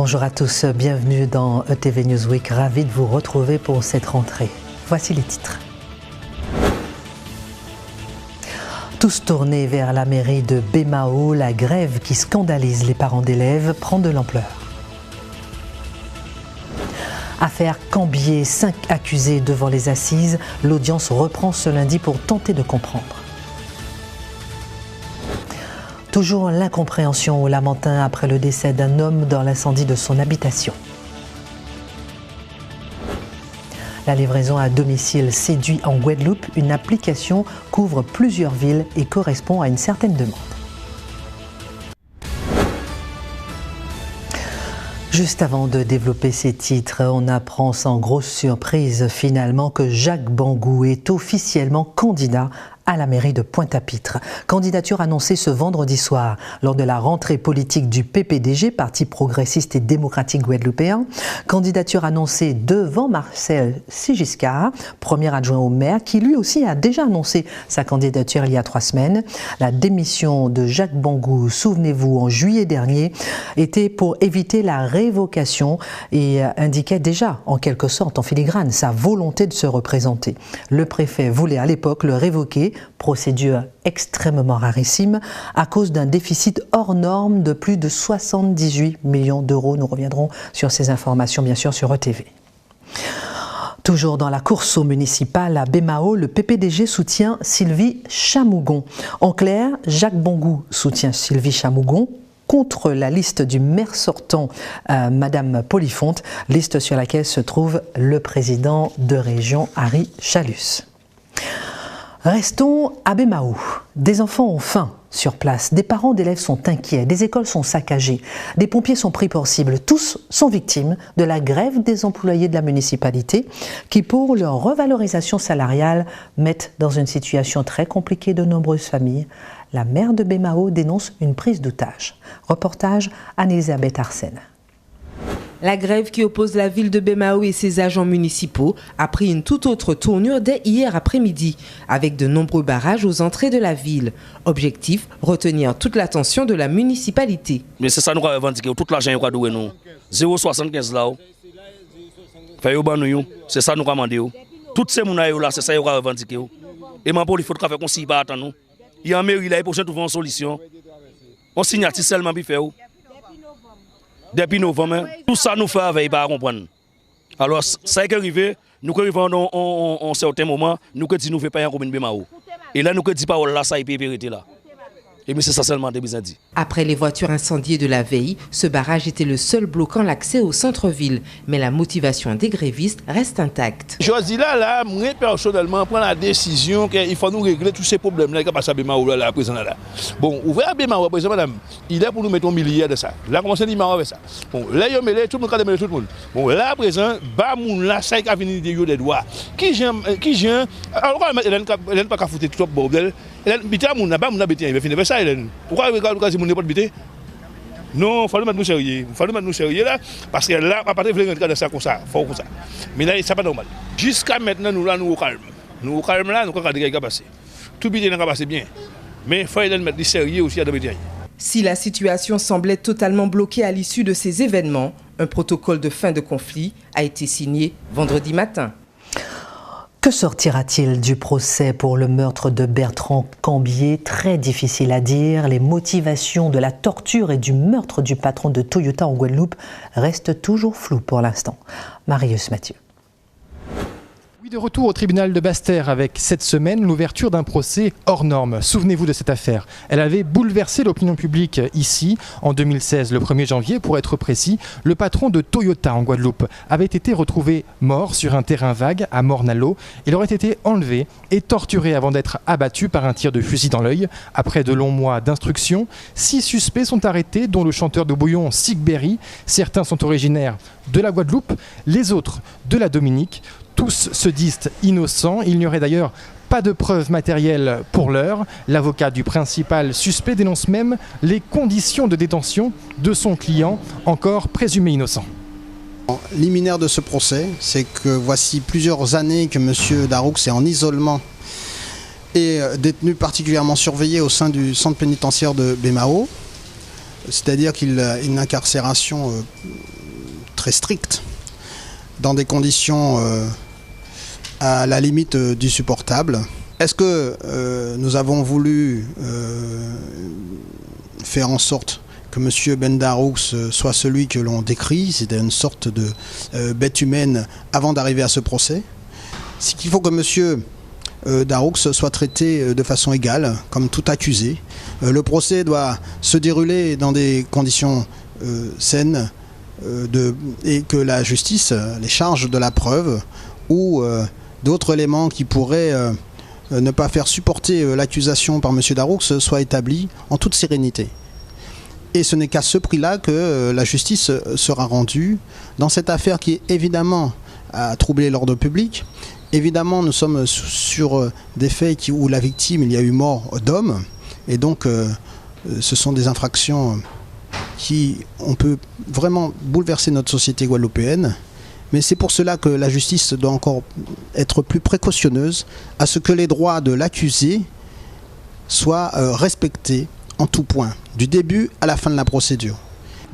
Bonjour à tous, bienvenue dans ETV Newsweek, ravi de vous retrouver pour cette rentrée. Voici les titres. Tous tournés vers la mairie de Bémao, la grève qui scandalise les parents d'élèves prend de l'ampleur. Affaire Cambier, 5 accusés devant les assises, l'audience reprend ce lundi pour tenter de comprendre. Toujours l'incompréhension au Lamentin après le décès d'un homme dans l'incendie de son habitation. La livraison à domicile séduit en Guadeloupe, une application couvre plusieurs villes et correspond à une certaine demande. Juste avant de développer ces titres, on apprend sans grosse surprise finalement que Jacques Bangou est officiellement candidat à la mairie de Pointe-à-Pitre. Candidature annoncée ce vendredi soir lors de la rentrée politique du PPDG, Parti progressiste et démocratique guadeloupéen. Candidature annoncée devant Marcel Sigiscard, premier adjoint au maire, qui lui aussi a déjà annoncé sa candidature il y a 3 semaines. La démission de Jacques Bangou, souvenez-vous, en juillet dernier, était pour éviter la révocation et indiquait déjà, en quelque sorte, en filigrane, sa volonté de se représenter. Le préfet voulait à l'époque le révoquer, procédure extrêmement rarissime, à cause d'un déficit hors norme de plus de 78 millions d'euros. Nous reviendrons sur ces informations, bien sûr, sur ETV. Toujours dans la course au municipal à Bémao, le PPDG soutient Sylvie Chamougon. En clair, Jacques Bangou soutient Sylvie Chamougon contre la liste du maire sortant, Madame Polifonte, liste sur laquelle se trouve le président de région, Harry Chalus. Restons à Bémao. Des enfants ont faim sur place, des parents d'élèves sont inquiets, des écoles sont saccagées, des pompiers sont pris pour cible. Tous sont victimes de la grève des employés de la municipalité qui, pour leur revalorisation salariale, mettent dans une situation très compliquée de nombreuses familles. La maire de Bémao dénonce une prise d'otage. Reportage Anne-Elisabeth Arsène. La grève qui oppose la ville de Bémao et ses agents municipaux a pris une toute autre tournure dès hier après-midi, avec de nombreux barrages aux entrées de la ville. Objectif, retenir toute l'attention de la municipalité. Mais c'est ça nous avons revendiqué, tout l'argent qu'on doit nous. 0,75 là. C'est ça nous avons demandé. Toutes ces gens là, c'est ça nous avons revendiqué. Et maintenant, il faut faire qu'on s'y batte. Il y a un mairie là, il faut trouver une solution. On signe seulement pour faire. Depuis novembre, tout ça nous fait avec pas comprendre. Alors, ça est arrivé, nous arrivons en certain moment, nous que nous fait pas un commune Bémao. Et là nous que dit pas là ça est vérité là. Et mais c'est ça seulement des besoins dit. Après les voitures incendiées de la veille, ce barrage était le seul bloquant l'accès au centre-ville, mais la motivation des grévistes reste intacte. Je dis là, moi personnellement prends la décision qu'il faut nous régler tous ces problèmes là qui passent à Bémao là présent là. Bon, ouvrir à Bémao présent madame, il est pour nous mettre un milliard de ça. Là commencer à dire avec ça. Bon, là yo mêlé tout le monde mêlé tout le monde. Bon, là présent ba moun là ça qui a venir de des droits. Qui alors elle pas qu'à foutre tout bordel. Elle bité moun là ba moun bité, il va finir ça. Pourquoi regarder mon n'importe bité? Non, il faut mettre nous sérieux. Il faut mettre nous sérieux là, parce que là, à partir de rentrer dans ça comme ça, faut comme ça. Mais là, c'est pas normal. Jusqu'à maintenant, nous là, nous au calme. Nous au calme là, nous regardons ce qui va passer. Tout bité n'a pas passé bien. Mais il faut mettre du sérieux aussi à bité. Si la situation semblait totalement bloquée à l'issue de ces événements, un protocole de fin de conflit a été signé vendredi matin. Que sortira-t-il du procès pour le meurtre de Bertrand Cambier? Très difficile à dire. Les motivations de la torture et du meurtre du patron de Toyota en Guadeloupe restent toujours floues pour l'instant. Marius Mathieu. Oui, de retour au tribunal de Basse-Terre avec cette semaine l'ouverture d'un procès hors norme. Souvenez-vous de cette affaire. Elle avait bouleversé l'opinion publique ici. En 2016, le 1er janvier, pour être précis, le patron de Toyota en Guadeloupe avait été retrouvé mort sur un terrain vague à Morne-à-l'Eau. Il aurait été enlevé et torturé avant d'être abattu par un tir de fusil dans l'œil. Après de longs mois d'instruction, 6 suspects sont arrêtés, dont le chanteur de bouillon Sick Berry. Certains sont originaires de la Guadeloupe, les autres de la Dominique. Tous se disent innocents. Il n'y aurait d'ailleurs pas de preuves matérielles pour l'heure. L'avocat du principal suspect dénonce même les conditions de détention de son client, encore présumé innocent. Liminaire de ce procès, c'est que voici plusieurs années que M. Daroux est en isolement et détenu particulièrement surveillé au sein du centre pénitentiaire de Bémao. C'est-à-dire qu'il a une incarcération très strictes, dans des conditions à la limite du supportable. Est-ce que nous avons voulu faire en sorte que M. Bendaroux soit celui que l'on décrit, c'était une sorte de bête humaine avant d'arriver à ce procès? C'est qu'il faut que M. Daroux soit traité de façon égale, comme tout accusé. Le procès doit se dérouler dans des conditions saines et que la justice les charge de la preuve ou d'autres éléments qui pourraient ne pas faire supporter l'accusation par M. Daroux soient établis en toute sérénité. Et ce n'est qu'à ce prix-là que la justice sera rendue dans cette affaire qui, évidemment, a troublé l'ordre public. Évidemment, nous sommes sur des faits où la victime, il y a eu mort d'homme. Et donc, ce sont des infractions qui, on peut vraiment bouleverser notre société guadeloupéenne. Mais c'est pour cela que la justice doit encore être plus précautionneuse à ce que les droits de l'accusé soient respectés en tout point, du début à la fin de la procédure.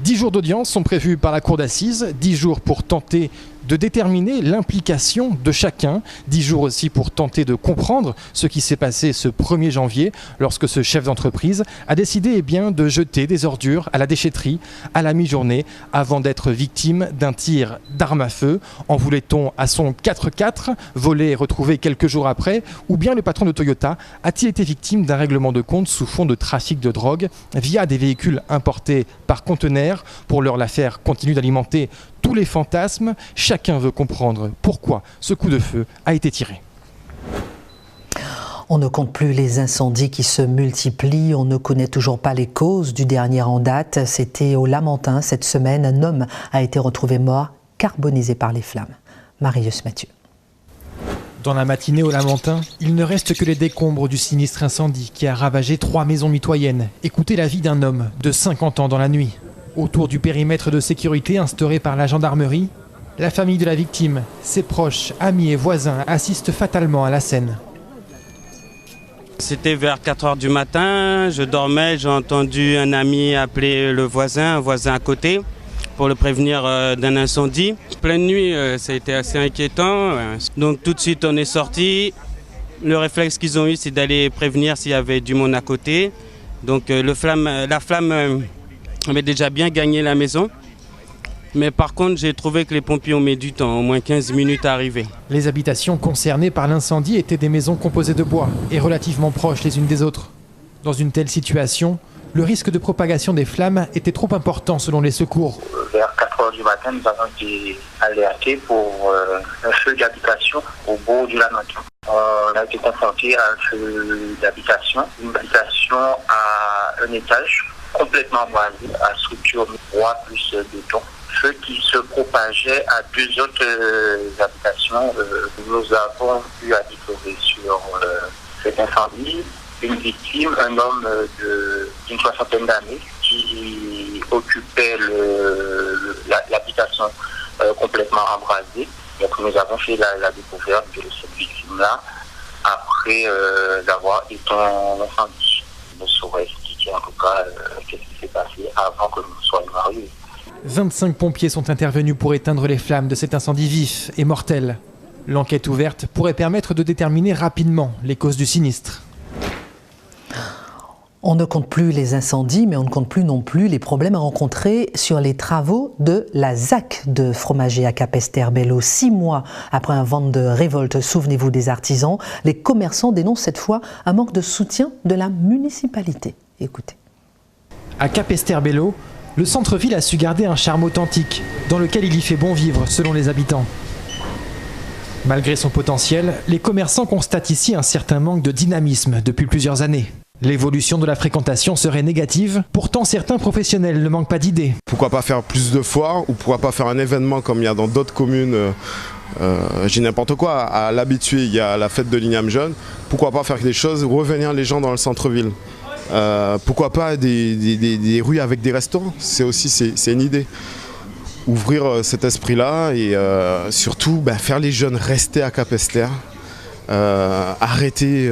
10 jours d'audience sont prévus par la cour d'assises, 10 jours pour tenter de déterminer l'implication de chacun, 10 jours aussi pour tenter de comprendre ce qui s'est passé ce 1er janvier lorsque ce chef d'entreprise a décidé de jeter des ordures à la déchetterie à la mi-journée avant d'être victime d'un tir d'arme à feu. En voulait-on à son 4x4 volé et retrouvé quelques jours après, ou bien le patron de Toyota a-t-il été victime d'un règlement de compte sous fond de trafic de drogue via des véhicules importés par conteneurs? Pour l'heure, l'affaire continue d'alimenter tous les fantasmes. Chacun veut comprendre pourquoi ce coup de feu a été tiré. On ne compte plus les incendies qui se multiplient, on ne connaît toujours pas les causes du dernier en date. C'était au Lamentin cette semaine, un homme a été retrouvé mort, carbonisé par les flammes. Marius Mathieu. Dans la matinée au Lamentin, il ne reste que les décombres du sinistre incendie qui a ravagé 3 maisons mitoyennes. Écoutez la vie d'un homme de 50 ans dans la nuit. Autour du périmètre de sécurité instauré par la gendarmerie, la famille de la victime, ses proches, amis et voisins assistent fatalement à la scène. C'était vers 4h du matin, je dormais, j'ai entendu un ami appeler le voisin, un voisin à côté, pour le prévenir d'un incendie. Pleine nuit, ça a été assez inquiétant, donc tout de suite on est sorti. Le réflexe qu'ils ont eu, c'est d'aller prévenir s'il y avait du monde à côté. Donc la flamme avait déjà bien gagné la maison. Mais par contre, j'ai trouvé que les pompiers ont mis du temps, au moins 15 minutes à arriver. Les habitations concernées par l'incendie étaient des maisons composées de bois et relativement proches les unes des autres. Dans une telle situation, le risque de propagation des flammes était trop important selon les secours. Vers 4h du matin, nous avons été alertés pour un feu d'habitation au bord du Lamentin. On a été confrontés à un feu d'habitation, une habitation à un étage complètement boisé, à structure bois plus béton. Feu qui se propageait à 2 autres habitations. Nous avons pu découvrir sur cet incendie une victime, un homme d'une 60aine d'années qui occupait l'habitation complètement embrasée. Donc nous avons fait la découverte de cette victime-là après d'avoir éteint l'incendie. Je ne saurais expliquer en tout cas ce qui s'est passé avant que nous soyons arrivés. 25 pompiers sont intervenus pour éteindre les flammes de cet incendie vif et mortel. L'enquête ouverte pourrait permettre de déterminer rapidement les causes du sinistre. On ne compte plus les incendies, mais on ne compte plus non plus les problèmes rencontrés sur les travaux de la ZAC de Fromager à Capesterre-Belle-Eau. 6 mois après un vent de révolte, souvenez-vous des artisans, les commerçants dénoncent cette fois un manque de soutien de la municipalité. Écoutez. À Capesterre-Belle-Eau, le centre-ville a su garder un charme authentique, dans lequel il y fait bon vivre selon les habitants. Malgré son potentiel, les commerçants constatent ici un certain manque de dynamisme depuis plusieurs années. L'évolution de la fréquentation serait négative, pourtant certains professionnels ne manquent pas d'idées. Pourquoi pas faire plus de foires ou pourquoi pas faire un événement comme il y a dans d'autres communes, j'ai n'importe quoi, à l'habitué il y a la fête de l'Igname Jeune, pourquoi pas faire des choses, revenir les gens dans le centre-ville. Pourquoi pas des rues avec des restaurants, c'est une idée. Ouvrir cet esprit-là et surtout faire les jeunes rester à Capesterre, arrêter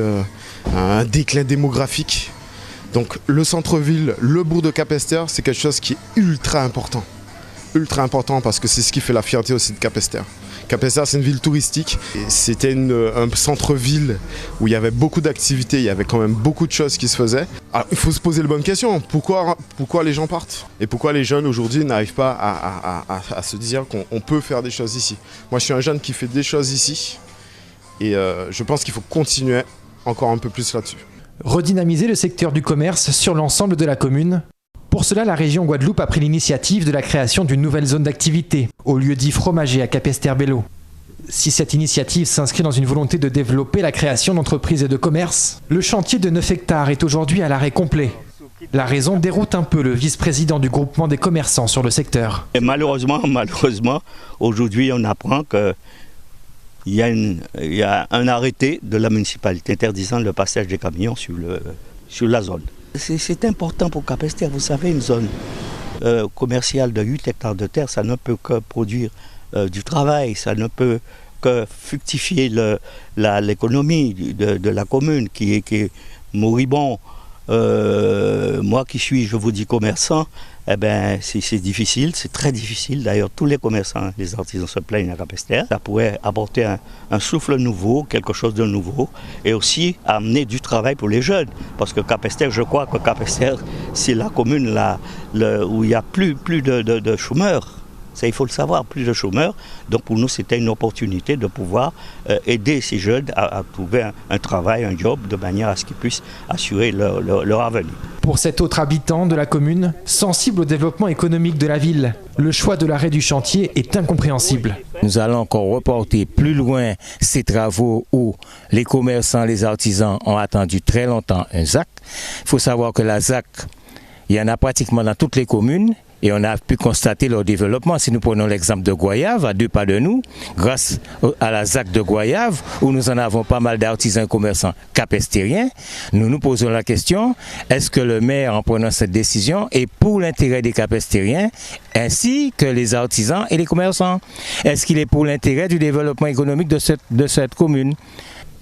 un déclin démographique. Donc le centre-ville, le bourg de Capesterre, c'est quelque chose qui est ultra important. ultra important parce que c'est ce qui fait la fierté aussi de Capesterre. Capesterre, c'est une ville touristique. C'était un centre-ville où il y avait beaucoup d'activités, il y avait quand même beaucoup de choses qui se faisaient. Alors, il faut se poser les bonnes questions. Pourquoi les gens partent? Et pourquoi les jeunes aujourd'hui n'arrivent pas à se dire qu'on peut faire des choses ici? Moi, je suis un jeune qui fait des choses ici et je pense qu'il faut continuer encore un peu plus là-dessus. Redynamiser le secteur du commerce sur l'ensemble de la commune. Pour cela, la région Guadeloupe a pris l'initiative de la création d'une nouvelle zone d'activité, au lieu dit fromager à Capesterre-Belle-Eau. Si cette initiative s'inscrit dans une volonté de développer la création d'entreprises et de commerces, le chantier de 9 hectares est aujourd'hui à l'arrêt complet. La raison déroute un peu le vice-président du groupement des commerçants sur le secteur. Et malheureusement, aujourd'hui on apprend qu'il y a un arrêté de la municipalité interdisant le passage des camions sur la zone. C'est important pour Capesterre, vous savez, une zone commerciale de 8 hectares de terre, ça ne peut que produire du travail, ça ne peut que fructifier l'économie de la commune qui est moribond. Moi qui suis, je vous dis, commerçant, eh ben, c'est difficile, c'est très difficile. D'ailleurs, tous les commerçants, les artisans se plaignent à Capesterre. Ça pourrait apporter un souffle nouveau, quelque chose de nouveau, et aussi amener du travail pour les jeunes. Parce que Capesterre, je crois que Capesterre, c'est la commune où il y a plus de chômeurs. Ça, il faut le savoir, plus de chômeurs. Donc pour nous, c'était une opportunité de pouvoir aider ces jeunes à trouver un travail, un job, de manière à ce qu'ils puissent assurer leur avenir. Pour cet autre habitant de la commune, sensible au développement économique de la ville, le choix de l'arrêt du chantier est incompréhensible. Nous allons encore reporter plus loin ces travaux où les commerçants, les artisans ont attendu très longtemps un ZAC. Il faut savoir que la ZAC, il y en a pratiquement dans toutes les communes. Et on a pu constater leur développement. Si nous prenons l'exemple de Goyave, à 2 pas de nous, grâce à la ZAC de Goyave, où nous en avons pas mal d'artisans et commerçants capestériens, nous nous posons la question, est-ce que le maire, en prenant cette décision, est pour l'intérêt des capestériens, ainsi que les artisans et les commerçants? Est-ce qu'il est pour l'intérêt du développement économique de cette commune?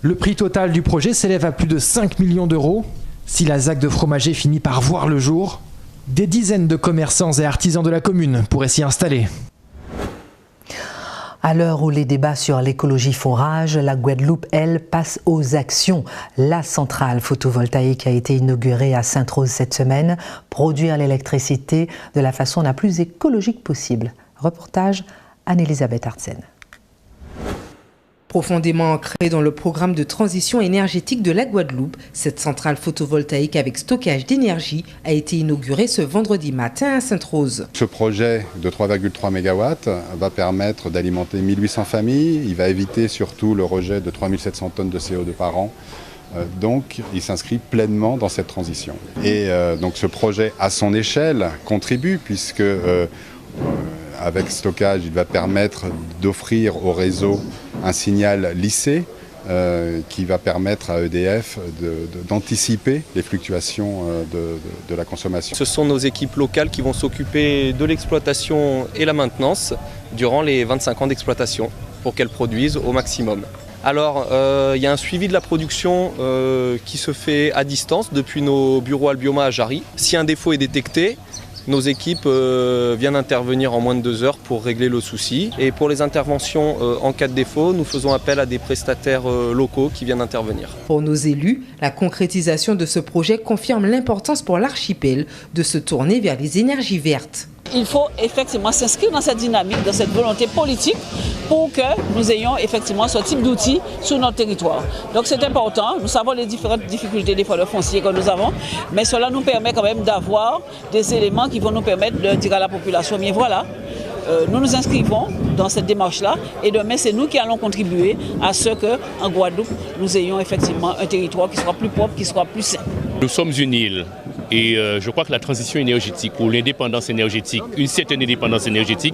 Le prix total du projet s'élève à plus de 5 millions d'euros. Si la ZAC de Fromager finit par voir le jour, des dizaines de commerçants et artisans de la commune pourraient s'y installer. À l'heure où les débats sur l'écologie font rage, la Guadeloupe, elle, passe aux actions. La centrale photovoltaïque a été inaugurée à Sainte-Rose cette semaine. Produire l'électricité de la façon la plus écologique possible. Reportage Anne-Elisabeth Artsen. Profondément ancrée dans le programme de transition énergétique de la Guadeloupe, cette centrale photovoltaïque avec stockage d'énergie a été inaugurée ce vendredi matin à Sainte-Rose. Ce projet de 3,3 MW va permettre d'alimenter 1800 familles. Il va éviter surtout le rejet de 3700 tonnes de CO2 par an. Donc il s'inscrit pleinement dans cette transition. Et donc ce projet à son échelle contribue puisque avec stockage, il va permettre d'offrir au réseau un signal lissé qui va permettre à EDF d'anticiper les fluctuations de la consommation. Ce sont nos équipes locales qui vont s'occuper de l'exploitation et la maintenance durant les 25 ans d'exploitation pour qu'elles produisent au maximum. Alors, il y a un suivi de la production qui se fait à distance depuis nos bureaux Albioma à Jarry. Si un défaut est détecté, nos équipes viennent intervenir en moins de 2 heures pour régler le souci. Et pour les interventions en cas de défaut, nous faisons appel à des prestataires locaux qui viennent intervenir. Pour nos élus, la concrétisation de ce projet confirme l'importance pour l'archipel de se tourner vers les énergies vertes. Il faut effectivement s'inscrire dans cette dynamique, dans cette volonté politique pour que nous ayons effectivement ce type d'outils sur notre territoire. Donc c'est important, nous savons les différentes difficultés des fois de foncier que nous avons, mais cela nous permet quand même d'avoir des éléments qui vont nous permettre de dire à la population, mais voilà, nous nous inscrivons dans cette démarche-là et demain c'est nous qui allons contribuer à ce qu'en Guadeloupe, nous ayons effectivement un territoire qui soit plus propre, qui soit plus sain. Nous sommes une île. Et je crois que la transition énergétique ou l'indépendance énergétique, une certaine indépendance énergétique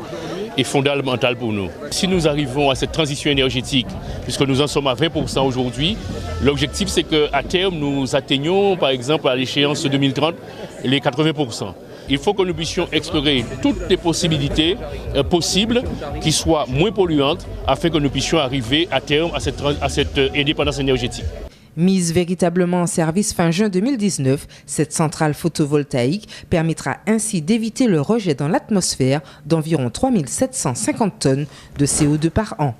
est fondamentale pour nous. Si nous arrivons à cette transition énergétique, puisque nous en sommes à 20% aujourd'hui, l'objectif c'est qu'à terme nous atteignions par exemple à l'échéance 2030 les 80%. Il faut que nous puissions explorer toutes les possibilités possibles qui soient moins polluantes afin que nous puissions arriver à terme à cette indépendance énergétique. Mise véritablement en service fin juin 2019, cette centrale photovoltaïque permettra ainsi d'éviter le rejet dans l'atmosphère d'environ 3750 tonnes de CO2 par an.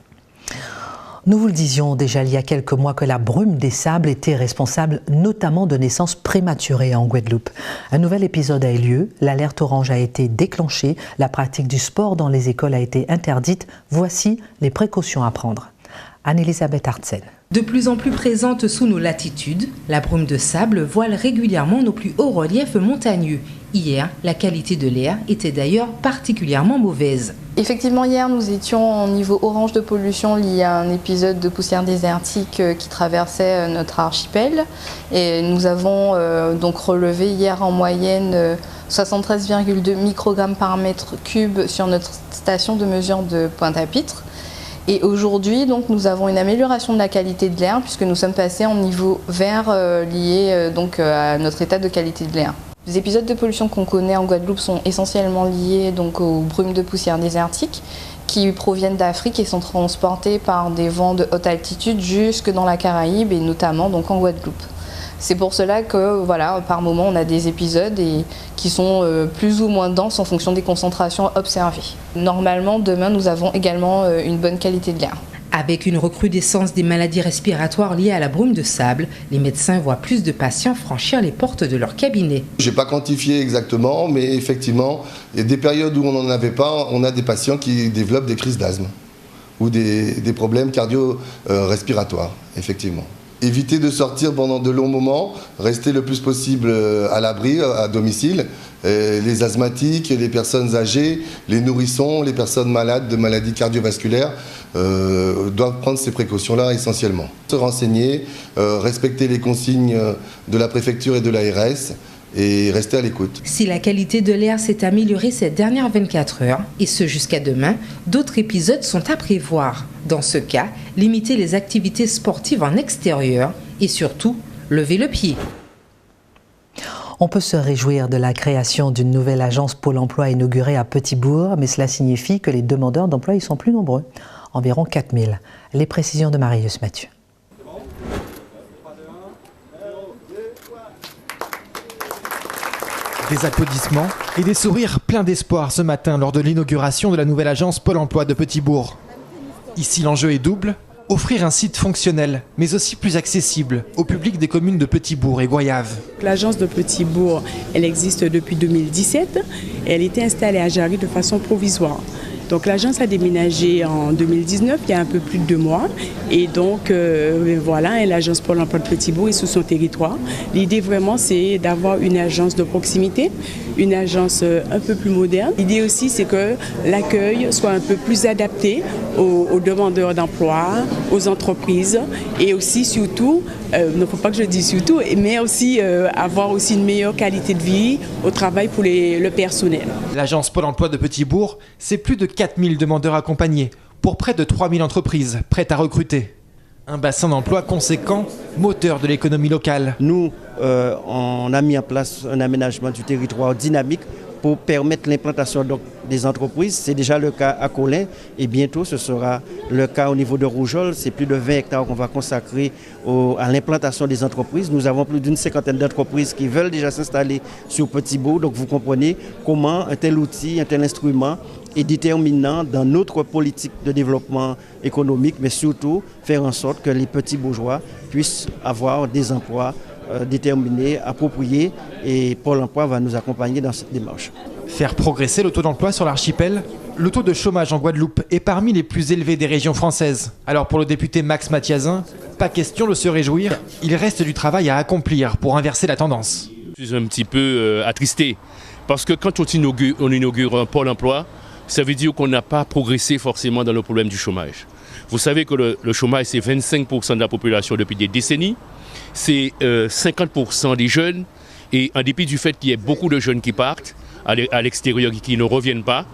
Nous vous le disions déjà il y a quelques mois que la brume des sables était responsable notamment de naissances prématurées en Guadeloupe. Un nouvel épisode a eu lieu, l'alerte orange a été déclenchée, la pratique du sport dans les écoles a été interdite. Voici les précautions à prendre. Anne-Elisabeth Artsen. De plus en plus présente sous nos latitudes, la brume de sable voile régulièrement nos plus hauts reliefs montagneux. Hier, la qualité de l'air était d'ailleurs particulièrement mauvaise. Effectivement, hier, nous étions au niveau orange de pollution lié à un épisode de poussière désertique qui traversait notre archipel. Et nous avons donc relevé hier en moyenne 73,2 microgrammes par mètre cube sur notre station de mesure de Pointe-à-Pitre. Et aujourd'hui, donc, nous avons une amélioration de la qualité de l'air puisque nous sommes passés en niveau vert lié donc, à notre état de qualité de l'air. Les épisodes de pollution qu'on connaît en Guadeloupe sont essentiellement liés donc, aux brumes de poussière désertique qui proviennent d'Afrique et sont transportées par des vents de haute altitude jusque dans la Caraïbe et notamment donc, en Guadeloupe. C'est pour cela que voilà, par moment on a des épisodes qui sont plus ou moins denses en fonction des concentrations observées. Normalement, demain, nous avons également une bonne qualité de l'air. Avec une recrudescence des maladies respiratoires liées à la brume de sable, les médecins voient plus de patients franchir les portes de leur cabinet. Je n'ai pas quantifié exactement, mais effectivement, il y a des périodes où on n'en avait pas, on a des patients qui développent des crises d'asthme ou des problèmes cardio-respiratoires, effectivement. Éviter de sortir pendant de longs moments, rester le plus possible à l'abri, à domicile. Les asthmatiques, les personnes âgées, les nourrissons, les personnes malades de maladies cardiovasculaires doivent prendre ces précautions-là essentiellement. Se renseigner, respecter les consignes de la préfecture et de l'ARS et rester à l'écoute. Si la qualité de l'air s'est améliorée ces dernières 24 heures, et ce jusqu'à demain, d'autres épisodes sont à prévoir. Dans ce cas, limiter les activités sportives en extérieur et surtout, lever le pied. On peut se réjouir de la création d'une nouvelle agence Pôle emploi inaugurée à Petit-Bourg, mais cela signifie que les demandeurs d'emploi y sont plus nombreux, environ 4000. Les précisions de Marius Mathieu. Des applaudissements et des sourires pleins d'espoir ce matin lors de l'inauguration de la nouvelle agence Pôle emploi de Petit-Bourg. Ici, l'enjeu est double, offrir un site fonctionnel, mais aussi plus accessible au public des communes de Petit-Bourg et Goyave. L'agence de Petit-Bourg, elle existe depuis 2017 et elle était installée à Jarry de façon provisoire. Donc l'agence a déménagé en 2019, il y a un peu plus de 2 mois. Et donc voilà, l'agence Pôle emploi de Petit-Bourg est sous son territoire. L'idée vraiment, c'est d'avoir une agence de proximité, une agence un peu plus moderne. L'idée aussi, c'est que l'accueil soit un peu plus adapté aux demandeurs d'emploi, aux entreprises et aussi surtout, il ne faut pas que je dise surtout, mais aussi avoir aussi une meilleure qualité de vie au travail pour le personnel. L'agence Pôle emploi de Petit-Bourg, c'est plus de 4000 demandeurs accompagnés pour près de 3000 entreprises prêtes à recruter. Un bassin d'emploi conséquent, moteur de l'économie locale. Nous, on a mis en place un aménagement du territoire dynamique pour permettre l'implantation des entreprises. C'est déjà le cas à Colin et bientôt ce sera le cas au niveau de Rougeole. C'est plus de 20 hectares qu'on va consacrer à l'implantation des entreprises. Nous avons plus d'une 50aine d'entreprises qui veulent déjà s'installer sur Petit-Bourg. Donc vous comprenez comment un tel outil, un tel instrument est déterminant dans notre politique de développement économique, mais surtout faire en sorte que les petits bourgeois puissent avoir des emplois déterminés, appropriés, et Pôle emploi va nous accompagner dans cette démarche. Faire progresser le taux d'emploi sur l'archipel, le taux de chômage en Guadeloupe est parmi les plus élevés des régions françaises. Alors pour le député Max Mathiazin, pas question de se réjouir, il reste du travail à accomplir pour inverser la tendance. Je suis un petit peu attristé, parce que quand on inaugure un Pôle emploi, ça veut dire qu'on n'a pas progressé forcément dans le problème du chômage. Vous savez que le chômage, c'est 25% de la population depuis des décennies, c'est 50% des jeunes, et en dépit du fait qu'il y ait beaucoup de jeunes qui partent à l'extérieur et qui ne reviennent pas,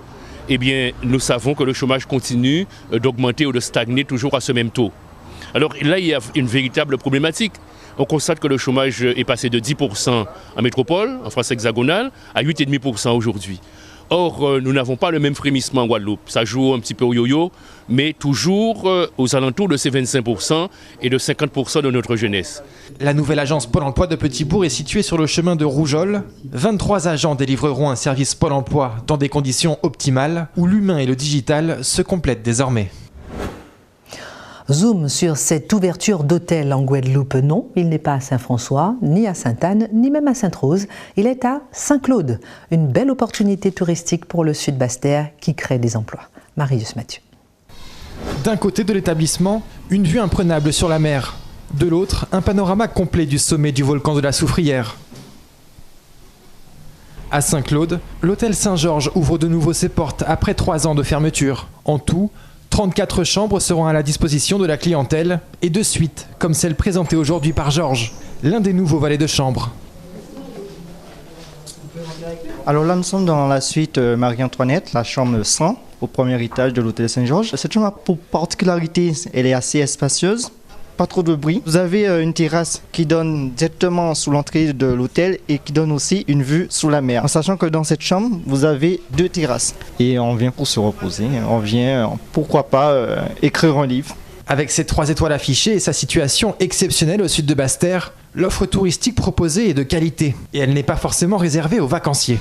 eh bien, nous savons que le chômage continue d'augmenter ou de stagner toujours à ce même taux. Alors là, il y a une véritable problématique. On constate que le chômage est passé de 10% en métropole, en France hexagonale, à 8,5% aujourd'hui. Or, nous n'avons pas le même frémissement en Guadeloupe. Ça joue un petit peu au yo-yo, mais toujours aux alentours de ces 25% et de 50% de notre jeunesse. La nouvelle agence Pôle emploi de Petit-Bourg est située sur le chemin de Rougeole. 23 agents délivreront un service Pôle emploi dans des conditions optimales où l'humain et le digital se complètent désormais. Zoom sur cette ouverture d'hôtel en Guadeloupe. Non, il n'est pas à Saint-François, ni à Sainte-Anne, ni même à Sainte-Rose. Il est à Saint-Claude. Une belle opportunité touristique pour le sud Basse-Terre qui crée des emplois. Marius Mathieu. D'un côté de l'établissement, une vue imprenable sur la mer. De l'autre, un panorama complet du sommet du volcan de la Soufrière. À Saint-Claude, l'hôtel Saint-Georges ouvre de nouveau ses portes après 3 ans de fermeture. En tout, 34 chambres seront à la disposition de la clientèle et de suite, comme celle présentée aujourd'hui par Georges, l'un des nouveaux valets de chambre. Alors là, nous sommes dans la suite Marie-Antoinette, la chambre 100, au premier étage de l'hôtel Saint-Georges. Cette chambre a pour particularité, elle est assez espacieuse, pas trop de bruit. Vous avez une terrasse qui donne directement sous l'entrée de l'hôtel et qui donne aussi une vue sur la mer. En sachant que dans cette chambre, vous avez 2 terrasses. Et on vient pour se reposer, on vient, pourquoi pas, écrire un livre. Avec ses 3 étoiles affichées et sa situation exceptionnelle au sud de Basse-Terre, l'offre touristique proposée est de qualité et elle n'est pas forcément réservée aux vacanciers.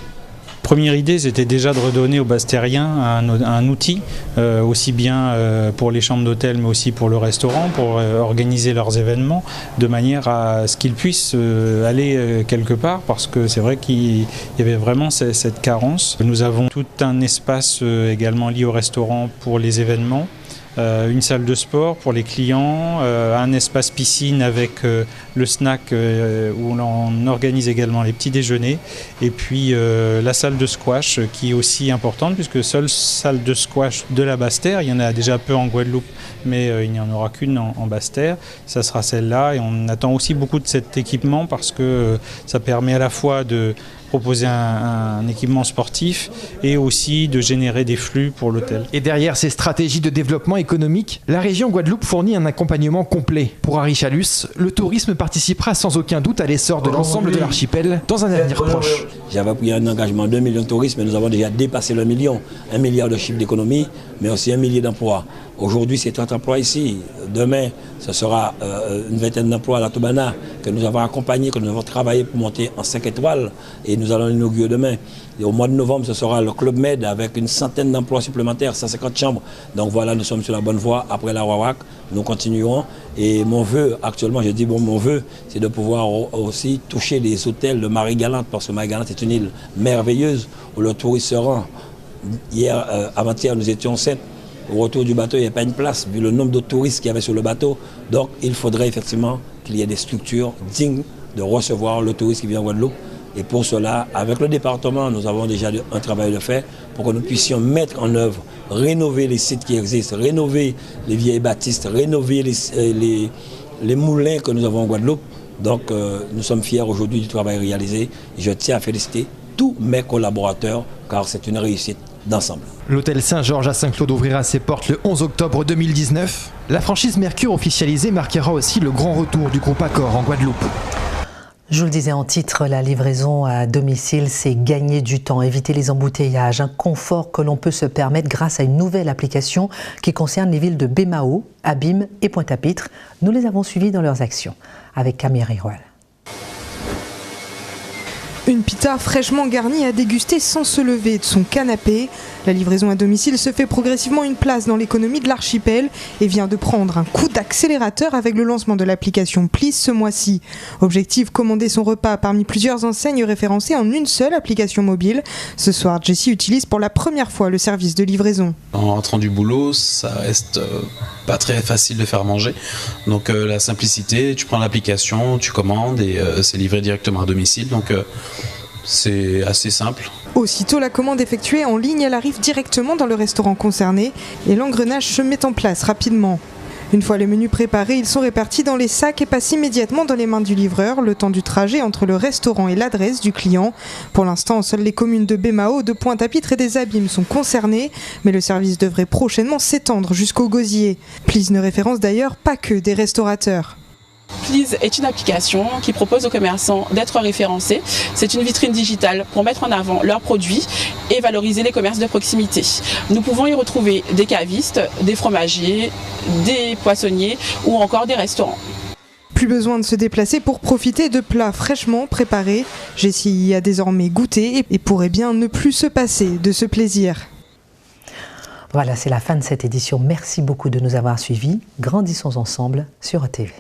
Première idée, c'était déjà de redonner aux Basse-Terriens un outil, aussi bien pour les chambres d'hôtel, mais aussi pour le restaurant, pour organiser leurs événements, de manière à ce qu'ils puissent aller quelque part, parce que c'est vrai qu'il y avait vraiment cette carence. Nous avons tout un espace également lié au restaurant pour les événements. Une salle de sport pour les clients, un espace piscine avec le snack où l'on organise également les petits déjeuners et puis la salle de squash qui est aussi importante puisque seule salle de squash de la Basse-Terre, il y en a déjà peu en Guadeloupe mais il n'y en aura qu'une en Basse-Terre, ça sera celle-là et on attend aussi beaucoup de cet équipement parce que ça permet à la fois de proposer un équipement sportif et aussi de générer des flux pour l'hôtel. Et derrière ces stratégies de développement économique, la région Guadeloupe fournit un accompagnement complet. Pour Harry Chalus, le tourisme participera sans aucun doute à l'essor de l'ensemble de l'archipel dans un avenir proche. J'avais pris un engagement de 2 millions de touristes, mais nous avons déjà dépassé le million. 1 milliard de chiffre d'économie, mais aussi 1 millier d'emplois. Aujourd'hui, c'est 30 emplois ici. Demain, ce sera une vingtaine d'emplois à la Tobana que nous avons accompagné, que nous avons travaillé pour monter en 5 étoiles. Et nous allons l'inaugurer demain. Et au mois de novembre, ce sera le Club Med avec une centaine d'emplois supplémentaires, 150 chambres. Donc voilà, nous sommes sur la bonne voie. Après la Wawak, nous continuerons. Et mon vœu, actuellement, je dis bon, mon vœu, c'est de pouvoir aussi toucher les hôtels de Marie-Galante, parce que Marie-Galante est une île merveilleuse où le touriste se rend. Hier, avant-hier, nous étions 7. Au retour du bateau, il n'y avait pas une place, vu le nombre de touristes qu'il y avait sur le bateau. Donc, il faudrait effectivement qu'il y ait des structures dignes de recevoir le touriste qui vient en Guadeloupe. Et pour cela, avec le département, nous avons déjà un travail de fait pour que nous puissions mettre en œuvre, rénover les sites qui existent, rénover les vieilles bâtisses, rénover les moulins que nous avons en Guadeloupe. Donc, nous sommes fiers aujourd'hui du travail réalisé. Et je tiens à féliciter tous mes collaborateurs, car c'est une réussite d'ensemble. L'hôtel Saint-Georges à Saint-Claude ouvrira ses portes le 11 octobre 2019. La franchise Mercure officialisée marquera aussi le grand retour du groupe Accor en Guadeloupe. Je vous le disais en titre, la livraison à domicile, c'est gagner du temps, éviter les embouteillages, un confort que l'on peut se permettre grâce à une nouvelle application qui concerne les villes de Bémao, Abim et Pointe-à-Pitre. Nous les avons suivis dans leurs actions avec Camille Riroual. Une pita fraîchement garnie à déguster sans se lever de son canapé. La livraison à domicile se fait progressivement une place dans l'économie de l'archipel et vient de prendre un coup d'accélérateur avec le lancement de l'application Plis ce mois-ci. Objectif, commander son repas parmi plusieurs enseignes référencées en une seule application mobile. Ce soir, Jessie utilise pour la première fois le service de livraison. En rentrant du boulot, ça reste pas très facile de faire manger. Donc la simplicité, tu prends l'application, tu commandes et c'est livré directement à domicile. Donc c'est assez simple. Aussitôt la commande effectuée en ligne, elle arrive directement dans le restaurant concerné et l'engrenage se met en place rapidement. Une fois les menus préparés, ils sont répartis dans les sacs et passent immédiatement dans les mains du livreur, le temps du trajet entre le restaurant et l'adresse du client. Pour l'instant, seules les communes de Bémao, de Pointe-à-Pitre et des Abîmes sont concernées, mais le service devrait prochainement s'étendre jusqu'au Gosier. Plis ne référence d'ailleurs pas que des restaurateurs. Plis est une application qui propose aux commerçants d'être référencés. C'est une vitrine digitale pour mettre en avant leurs produits et valoriser les commerces de proximité. Nous pouvons y retrouver des cavistes, des fromagers, des poissonniers ou encore des restaurants. Plus besoin de se déplacer pour profiter de plats fraîchement préparés. Jessie y a désormais goûté et pourrait bien ne plus se passer de ce plaisir. Voilà, c'est la fin de cette édition. Merci beaucoup de nous avoir suivis. Grandissons ensemble sur ETV.